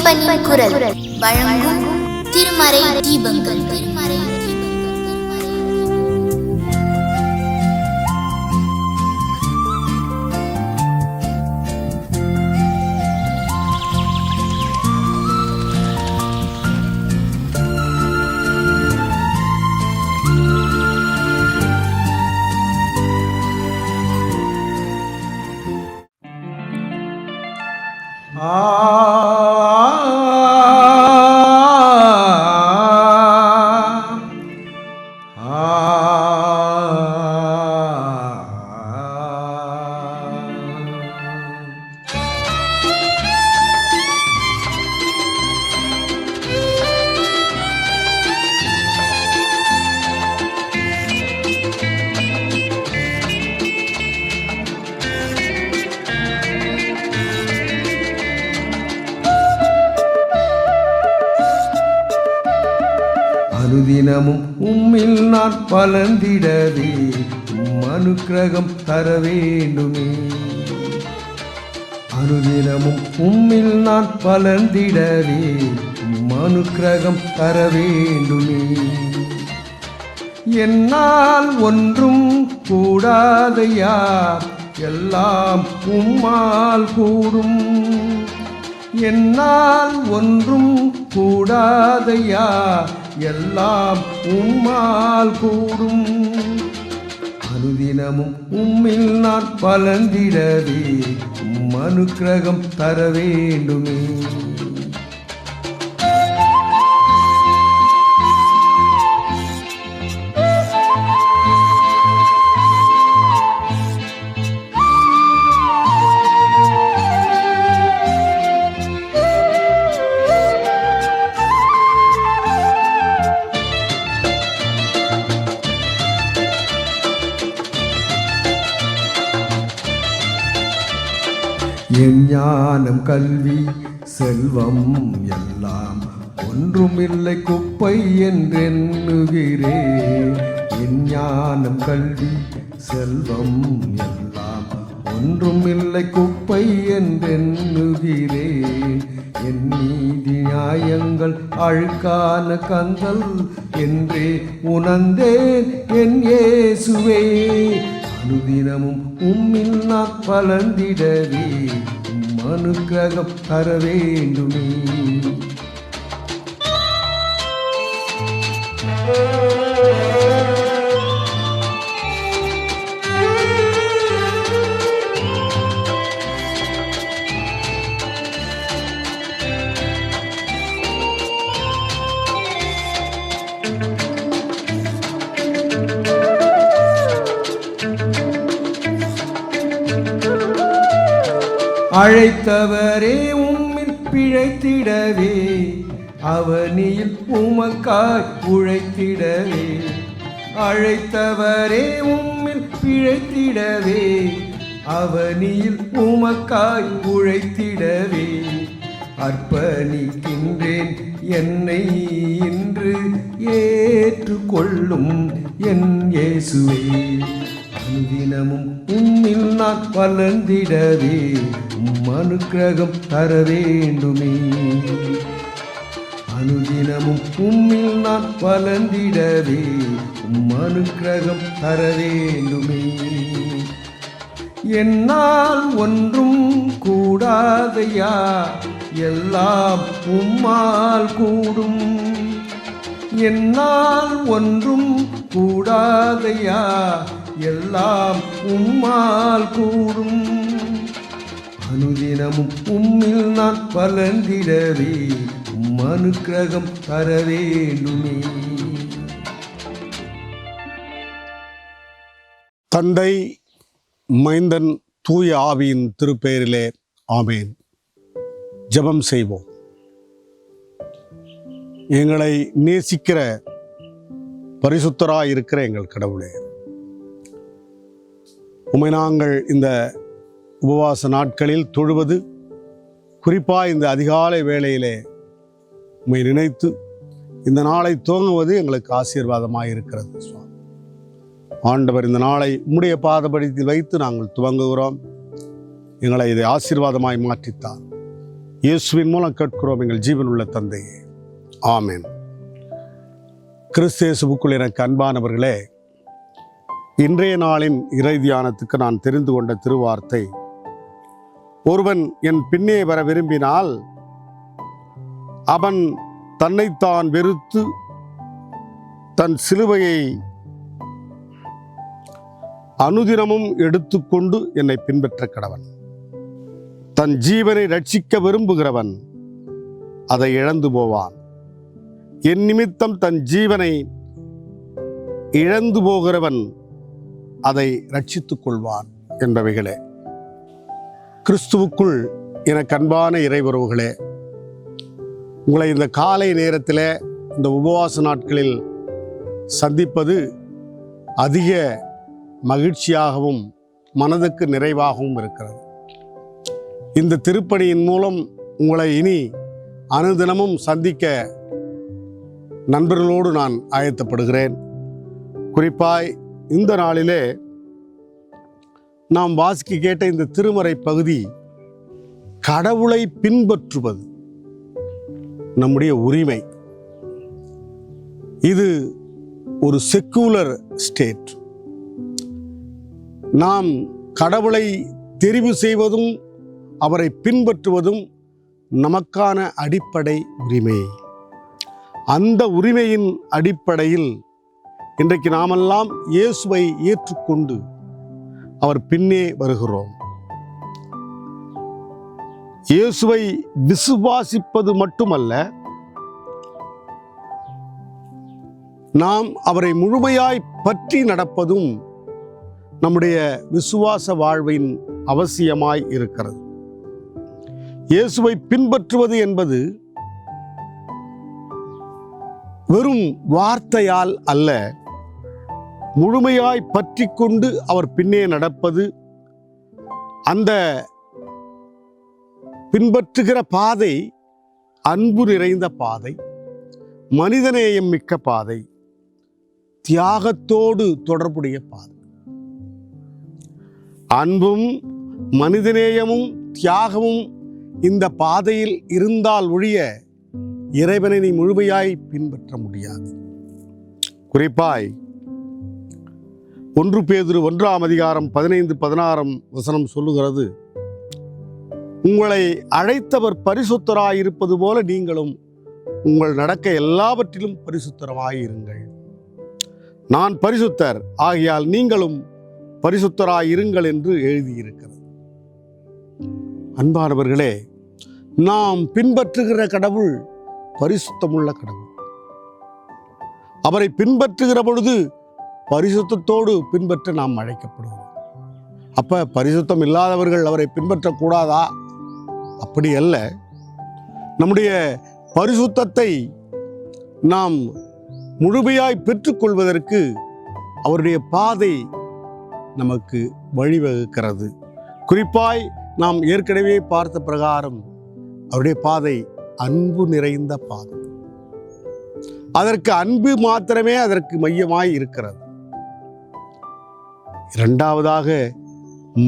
மீட்பனின் குரல் வழங்கும் திருமறை தீபங்கள். அனுதினமும் உம்மில் நான் பலந்திடவே அனுக்கிரகம் தர வேண்டுமே. அனுதினமும் உம்மில் நான் பலந்திடவே அனுக்கிரகம் தர வேண்டுமே. என்னால் ஒன்றும் கூடாதையா, எல்லாம் உம்மால் கூடும். என்னால் ஒன்றும் கூடாதையா, எல்லாம் உம்மால் கூடும். அனுதினமும் உம்மில் நான் பலந்திடவே அனுக்கிரகம் தர வேண்டுமே. என் ஞானம் கல்வி செல்வம் எல்லாம் ஒன்றுமில்லை குப்பை என்றெண்ணுகிறேன். என் ஞானம் கல்வி செல்வம் எல்லாம் ஒன்றுமில்லை குப்பை என்றெண்ணுகிறேன். என் நீதி நியாயங்கள் அழுக்கான கந்தல் என்றே உணர்ந்தேன் என் இயேசுவே. அனுதினமும் உம்மில் நான் பலந்திடவே அனுக்கிரகம் தர வேண்டுமே. அழைத்தவரே உம்மில் பிழைத்திடவே அவனியில் உமக்காய் உழைத்திடவே. அழைத்தவரே உம்மில் பிழைத்திடவே அவனியில் உமக்காய் உழைத்திடவே. அர்ப்பணிக்கின்றேன் என்னை இன்று ஏற்றுக்கொள்ளும் என் இயேசுவே. அனுதினமும் உம்மில் நான் பலந்திடவே அனுக்கிரகம் தர வேண்டுமே. அனுதினமும் உம்மில் நான் பலந்திடவே அனுக்கிரகம் தர வேண்டுமே. என்னால் ஒன்றும் கூடாதையா, எல்லாம் உம்மால் கூடும். என்னால் ஒன்றும் கூடாதையா, எல்லாம் உம்மால் கூடும். அனுதினமும் உம்மில் நான் பலந்திடவே அனுக்கிரகம் தர வேண்டுமே. தந்தை, மைந்தன், தூய ஆவியின் திருப்பெயரிலே ஆமேன். ஜெபம் செய்வோம். எங்களை நேசிக்கிற பரிசுத்தராய் இருக்கிற எங்கள் கடவுளே, உம்மை நாங்கள் இந்த உபவாச நாட்களில் தொழுவது, குறிப்பாக இந்த அதிகாலை வேளையிலே உம்மை நினைத்து இந்த நாளை துவங்குவது எங்களுக்கு ஆசீர்வாதமாக இருக்கிறது. ஆண்டவர், இந்த நாளை உம்முடைய பாதபடியில் வைத்து நாங்கள் துவங்குகிறோம். எங்களை இதை ஆசீர்வாதமாய் மாற்றித்தார். இயேசுவின் மூலம் கேட்கிறோம் எங்கள் ஜீவனுள்ள தந்தையே, ஆமென். கிறிஸ்து இயேசுவுக்குள் எனக்கு அன்பானவர்களே, இன்றைய நாளின் இறை தியானத்துக்கு நான் தெரிந்து கொண்ட திருவார்த்தை, ஒருவன் என் பின்னே வர விரும்பினால் அவன் தன்னைத்தான் வெறுத்து தன் சிலுவையை அனுதினமும் எடுத்துக்கொண்டு என்னை பின்பற்ற கடவன். தன் ஜீவனை ரட்சிக்க விரும்புகிறவன் அதை இழந்து போவான். என் நிமித்தம் தன் ஜீவனை இழந்து போகிறவன் அதை ரட்சித்துக் கொள்வான் என்பவைகளே. கிறிஸ்துவுக்குள் எனக்கு அன்பான இறையுறவுகளே, உங்களை இந்த காலை நேரத்தில் இந்த உபவாச நாட்களில் சந்திப்பது அதிக மகிழ்ச்சியாகவும் மனதுக்கு நிறைவாகவும் இருக்கிறது. இந்த திருப்பணியின் மூலம் உங்களை இனி அனுதினமும் சந்திக்க நண்பர்களோடு நான் ஆயத்தப்படுகிறேன். குறிப்பாய் இந்த நாளிலே நாம் வாசிக்க கேட்ட இந்த திருமறை பகுதி, கடவுளை பின்பற்றுவது நம்முடைய உரிமை. இது ஒரு செக்குலர் ஸ்டேட். நாம் கடவுளை தெரிவு செய்வதும் அவரை பின்பற்றுவதும் நமக்கான அடிப்படை உரிமை. அந்த உரிமையின் அடிப்படையில் இன்றைக்கு நாமெல்லாம் இயேசுவை ஏற்றுக்கொண்டு அவர் பின்னே வருகிறோம். இயேசுவை விசுவாசிப்பது மட்டுமல்ல, நாம் அவரை முழுமையாய் பற்றி நடப்பதும் நம்முடைய விசுவாச வாழ்வின் அவசியமாய் இருக்கிறது. இயேசுவை பின்பற்றுவது என்பது வெறும் வார்த்தையால் அல்ல, முழுமையாய் பற்றி கொண்டு அவர் பின்னே நடப்பது. அந்த பின்பற்றுகிற பாதை அன்பு நிறைந்த பாதை, மனிதநேயம் மிக்க பாதை, தியாகத்தோடு தொடர்புடைய பாதை. அன்பும் மனிதநேயமும் தியாகமும் இந்த பாதையில் இருந்தால் ஒழிய இறைவனை நீ முழுமையாய் பின்பற்ற முடியாது. குறிப்பாய் 1 பேதுரு 1:15-16 சொல்லுகிறது, உங்களை அழைத்தவர் பரிசுத்தராயிருப்பது போல நீங்களும் உங்கள் நடக்க எல்லாவற்றிலும் பரிசுத்தராயிருங்கள். நான் பரிசுத்தர் ஆகையால் நீங்களும் பரிசுத்தராயிருங்கள் என்று எழுதியிருக்கிறது. அன்பானவர்களே, நாம் பின்பற்றுகிற கடவுள் பரிசுத்தமுள்ள கடவுள். அவரை பின்பற்றுகிற பொழுது பரிசுத்தத்தோடு பின்பற்ற நாம் அழைக்கப்படுகிறோம். அப்ப பரிசுத்தம் இல்லாதவர்கள் அவரை பின்பற்றக்கூடாதா? அப்படி அல்ல. நம்முடைய பரிசுத்தத்தை நாம் முழுமையாய் பெற்றுக்கொள்வதற்கு அவருடைய பாதை நமக்கு வழிவகுக்கிறது. குறிப்பாய் நாம் ஏற்கனவே பார்த்த பிரகாரம் அவருடைய பாதை அன்பு நிறைந்த பாதை. அதற்கு அன்பு மாத்திரமே அதற்கு மையமாய் இருக்கிறது. இரண்டாவதாக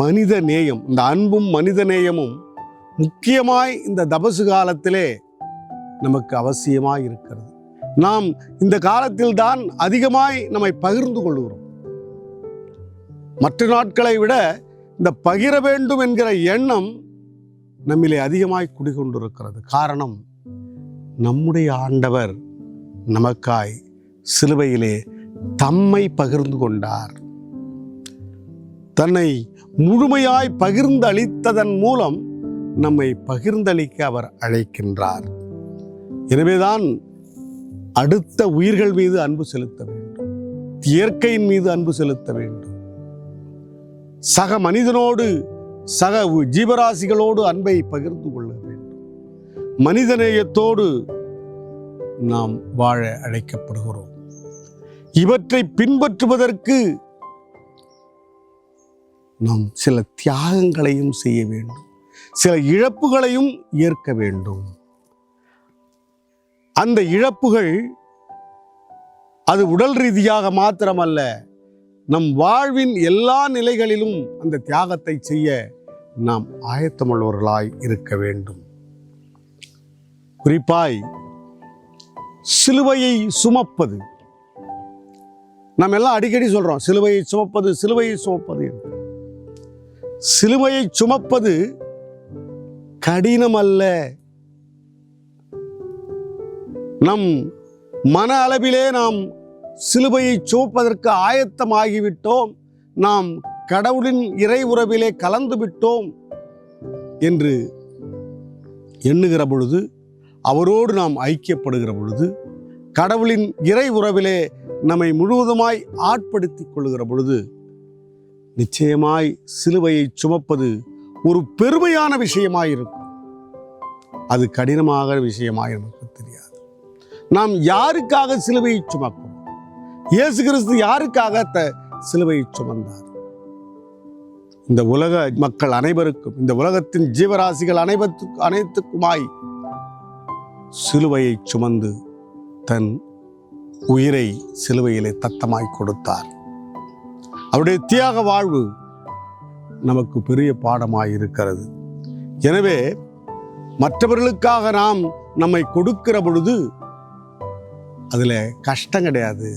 மனித நேயம். இந்த அன்பும் மனித நேயமும் முக்கியமாய் இந்த தபசு காலத்திலே நமக்கு அவசியமாய் இருக்கிறது. நாம் இந்த காலத்தில் தான் அதிகமாய் நம்மை பகிர்ந்து கொள்கிறோம். மற்ற நாட்களை விட இந்த பகிர வேண்டும் என்கிற எண்ணம் நம்மிலே அதிகமாய் குடிகொண்டிருக்கிறது. காரணம், நம்முடைய ஆண்டவர் நமக்காய் சிலுவையிலே தம்மை பகிர்ந்து கொண்டார். தன்னை முழுமையாய் பகிர்ந்தளித்ததன் மூலம் நம்மை பகிர்ந்தளிக்க அவர் அழைக்கின்றார். எனவேதான் அடுத்த உயிர்கள் மீது அன்பு செலுத்த வேண்டும், இயற்கையின் மீது அன்பு செலுத்த வேண்டும், சக மனிதனோடு சக ஜீவராசிகளோடு அன்பை பகிர்ந்து கொள்ள வேண்டும். மனிதநேயத்தோடு நாம் வாழ அழைக்கப்படுகிறோம். இவற்றை பின்பற்றுவதற்கு நாம் சில தியாகங்களையும் செய்ய வேண்டும், சில இழப்புகளையும் ஏற்க வேண்டும். அந்த இழப்புகள் அது உடல் ரீதியாக மாத்திரமல்ல, நம் வாழ்வின் எல்லா நிலைகளிலும் அந்த தியாகத்தை செய்ய நாம் ஆயத்தமுள்ளவர்களாய் இருக்க வேண்டும். குறிப்பாய் சிலுவையை சுமப்பது. நாம் எல்லாம் அடிக்கடி சொல்றோம், சிலுவையை சுமப்பது, சிலுவையை சுமப்பது என்று. சிலுவையை சுமப்பது கடினம் அல்ல. நம் மன அளவிலே நாம் சிலுவையை சுமப்பதற்கு ஆயத்தமாகிவிட்டோம், நாம் கடவுளின் இறை உறவிலே கலந்து விட்டோம் என்று எண்ணுகிற பொழுது, அவரோடு நாம் ஐக்கியப்படுகிற பொழுது, கடவுளின் இறை உறவிலே நம்மை முழுவதுமாய் ஆட்படுத்திக் கொள்ளுகிற பொழுது, நிச்சயமாய் சிலுவையை சுமப்பது ஒரு பெருமையான விஷயமாயிருக்கும். அது கடினமான விஷயமாய் நமக்கு தெரியாது. நாம் யாருக்காக சிலுவையை சுமக்கிறோம்? இயேசு கிறிஸ்து யாருக்காக சிலுவையை சுமந்தார்? இந்த உலக மக்கள் அனைவருக்கும், இந்த உலகத்தின் ஜீவராசிகள் அனைத்துக்குமாய் சிலுவையை சுமந்து தன் உயிரை சிலுவையிலே தத்தமாய் கொடுத்தார். அவருடைய தியாக வாழ்வு நமக்கு பெரிய பாடமாய் இருக்கிறது. எனவே மற்றவர்களுக்காக நாம் நம்மை கொடுக்கிற பொழுது அதுல கஷ்டம் கிடையாது,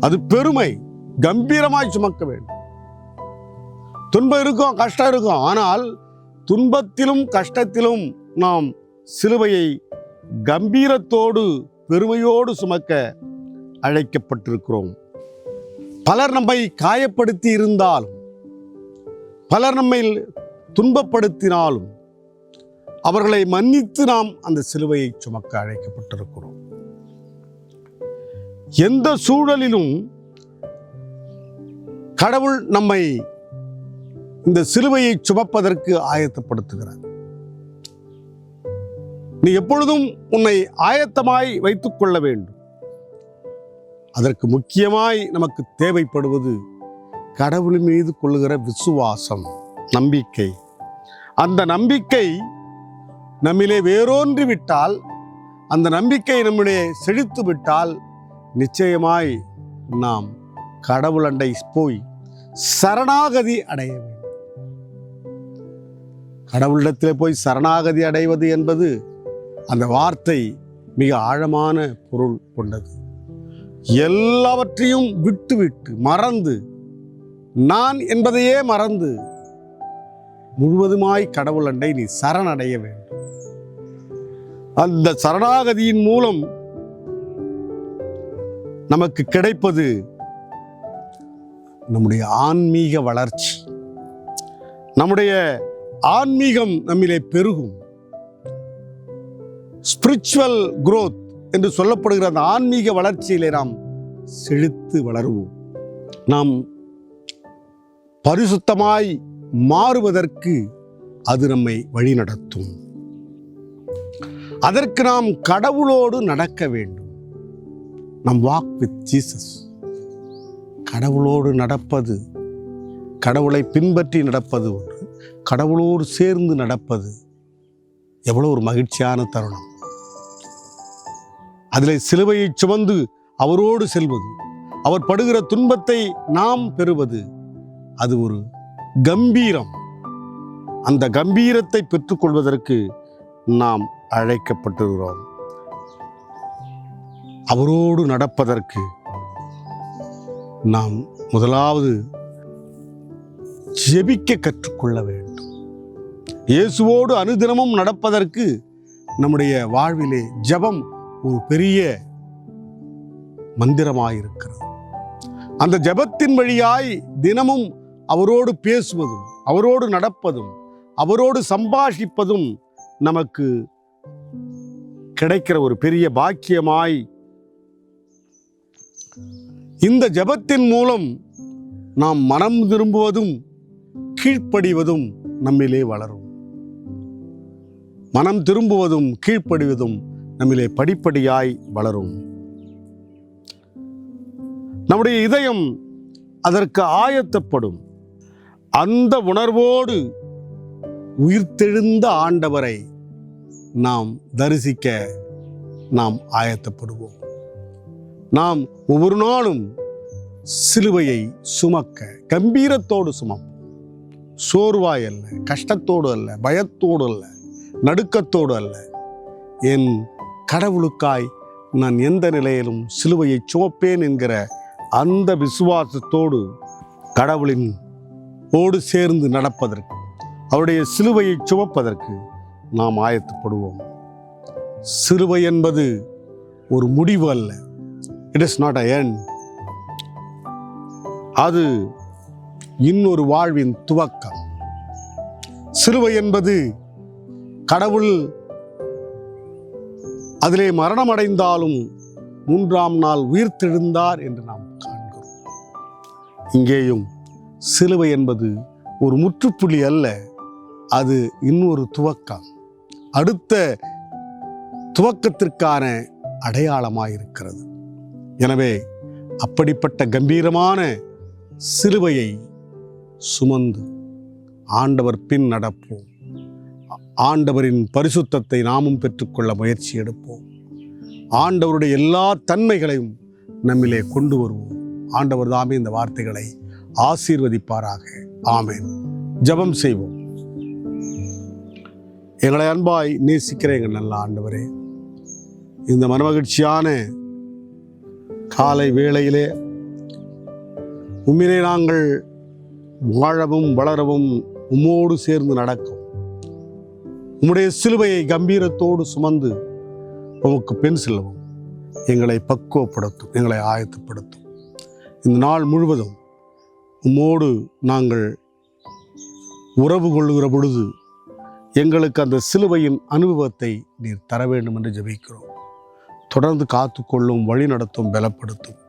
அது பெருமை. கம்பீரமாய் சுமக்க வேண்டும். துன்பம் இருக்கும், கஷ்டம் இருக்கும். ஆனால் துன்பத்திலும் கஷ்டத்திலும் நாம் சிலுவையை கம்பீரத்தோடு பெருமையோடு சுமக்க அழைக்கப்பட்டிருக்கிறோம். பலர் நம்மை காயப்படுத்தி இருந்தாலும், பலர் நம்மை துன்பப்படுத்தினாலும் அவர்களை மன்னித்து நாம் அந்த சிலுவையை சுமக்க அழைக்கப்பட்டிருக்கிறோம். எந்த சூழலிலும் கடவுள் நம்மை இந்த சிலுவையை சுமப்பதற்கு ஆயத்தப்படுத்துகிறார். நீ எப்பொழுதும் உன்னை ஆயத்தமாய் வைத்துக் கொள்ள வேண்டும். அதற்கு முக்கியமாய் நமக்கு தேவைப்படுவது கடவுளின் மீது கொள்ளுகிற விசுவாசம், நம்பிக்கை. அந்த நம்பிக்கை நம்மிலே வேரூன்றி விட்டால், அந்த நம்பிக்கை நம்மிலே செழித்து விட்டால், நிச்சயமாய் நாம் கடவுளண்டை போய் சரணாகதி அடைய வேண்டும். கடவுளிடத்திலே போய் சரணாகதி அடைவது என்பது, அந்த வார்த்தை மிக ஆழமான பொருள் கொண்டது. எல்லாவற்றையும் விட்டு மறந்து, நான் என்பதையே மறந்து முழுவதுமாய் கடவுளண்டை நீ சரணடைய வேண்டும். அந்த சரணாகதியின் மூலம் நமக்கு கிடைப்பது நம்முடைய ஆன்மீக வளர்ச்சி. நம்முடைய ஆன்மீகம் நம்மிலே பெருகும். ஸ்பிரிச்சுவல் growth என்று சொல்லப்படுகிற அந்த ஆன்மீக வளர்ச்சியிலே நாம் செழித்து வளருவோம். நாம் பரிசுத்தமாய் மாறுவதற்கு அது நம்மை வழிநடத்தும். அதற்கு நாம் கடவுளோடு நடக்க வேண்டும். நம் வாக் வித் ஜீசஸ். கடவுளோடு நடப்பது, கடவுளை பின்பற்றி நடப்பது ஒன்று, கடவுளோடு சேர்ந்து நடப்பது எவ்வளவு ஒரு மகிழ்ச்சியான தருணம். அதில் சிலுவையை சுமந்து அவரோடு செல்வது, அவர் படுகிற துன்பத்தை நாம் பெறுவது, அது ஒரு கம்பீரம். அந்த கம்பீரத்தை பெற்றுக்கொள்வதற்கு நாம் அழைக்கப்பட்டிருக்கிறோம். அவரோடு நடப்பதற்கு நாம் முதலாவது ஜெபிக்க கற்றுக்கொள்ள வேண்டும். இயேசுவோடு அனுதினமும் நடப்பதற்கு நம்முடைய வாழ்விலே ஜெபம் ஒரு பெரிய மந்திரமாயிருக்கிறது. அந்த ஜெபத்தின் வழியாய் தினமும் அவரோடு பேசுவதும், அவரோடு நடப்பதும், அவரோடு சம்பாஷிப்பதும் நமக்கு கிடைக்கிற ஒரு பெரிய பாக்கியமாய், இந்த ஜெபத்தின் மூலம் நாம் மனம் திரும்புவதும் கீழ்ப்படிவதும் நம்மிலே வளரும். மனம் திரும்புவதும் கீழ்ப்படிவதும் நம்மிலே படிப்படியாய் வளரும். நம்முடைய இதயம் அதற்கு ஆயத்தப்படும். அந்த உணர்வோடு உயிர்த்தெழுந்த ஆண்டவரை நாம் தரிசிக்க நாம் ஆயத்தப்படுவோம். நாம் ஒவ்வொரு நாளும் சிலுவையை சுமக்க கம்பீரத்தோடு சுமப்போம். சோர்வாய் அல்ல, கஷ்டத்தோடு அல்ல, பயத்தோடு அல்ல, நடுக்கத்தோடு அல்ல, என் கடவுளுக்காய் நான் எந்த நிலையிலும் சிலுவையை சுமப்பேன் என்கிற அந்த விசுவாசத்தோடு கடவுளின் ஓடு சேர்ந்து நடப்பதற்கு, அவருடைய சிலுவையை சுமப்பதற்கு நாம் ஆயத்தப்படுவோம். சிலுவை என்பது ஒரு முடிவு அல்ல. It is not a end. அது இன்னொரு வாழ்வின் துவக்கம். சிலுவை என்பது கடவுள் அதிலே மரணமடைந்தாலும் 3ஆம் நாள் உயிர்த்தெழுந்தார் என்று நாம் காண்கிறோம். இங்கேயும் சிலுவை என்பது ஒரு முற்றுப்புள்ளி அல்ல, அது இன்னொரு துவக்கம், அடுத்த துவக்கத்திற்கான அடையாளமாயிருக்கிறது. எனவே அப்படிப்பட்ட கம்பீரமான சிலுவையை சுமந்து ஆண்டவர் பின் நடப்போம். ஆண்டவரின் பரிசுத்தத்தை நாமும் பெற்றுக்கொள்ள முயற்சி எடுப்போம். ஆண்டவருடைய எல்லா தன்மைகளையும் நம்மிலே கொண்டு வருவோம். ஆண்டவர் தாமே இந்த வார்த்தைகளை ஆசீர்வதிப்பாராக. ஆமென். ஜெபம் செய்வோம். எங்களை அன்பாய் நேசிக்கிற எங்கள் நல்ல ஆண்டவரே, இந்த மனமகிழ்ச்சியான காலை வேளையிலே உம்மிலே நாங்கள் வாழவும் வளரவும் உம்மோடு சேர்ந்து நடக்கும், உம்முடைய சிலுவையை கம்பீரத்தோடு சுமந்து உமக்கு பின் செல்லவும் எங்களை பக்குவப்படுத்தும், எங்களை ஆயத்தப்படுத்தும். இந்த நாள் முழுவதும் உம்மோடு நாங்கள் உறவு கொள்ளுகிற பொழுது எங்களுக்கு அந்த சிலுவையின் அனுபவத்தை நீர் தர வேண்டும் என்று ஜெபிக்கிறோம். தொடர்ந்து காத்துக்கொள்ளும், வழி நடத்தும், பலப்படுத்தும்.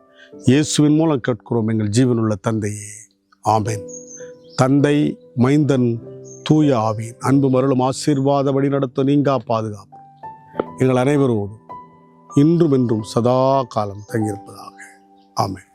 இயேசுவின் மூலம் கேட்கிறோம் எங்கள் ஜீவனுள்ள தந்தையே. ஆமென். தந்தை, மைந்தன், தூய ஆவியின் அன்பு மருளும் ஆசீர்வாத வழி நடத்தும் நீங்கா பாதுகாப்பு எங்கள் அனைவரோடும் இன்றும் என்றும் சதா காலம் தங்கியிருப்பதாக. ஆமென்.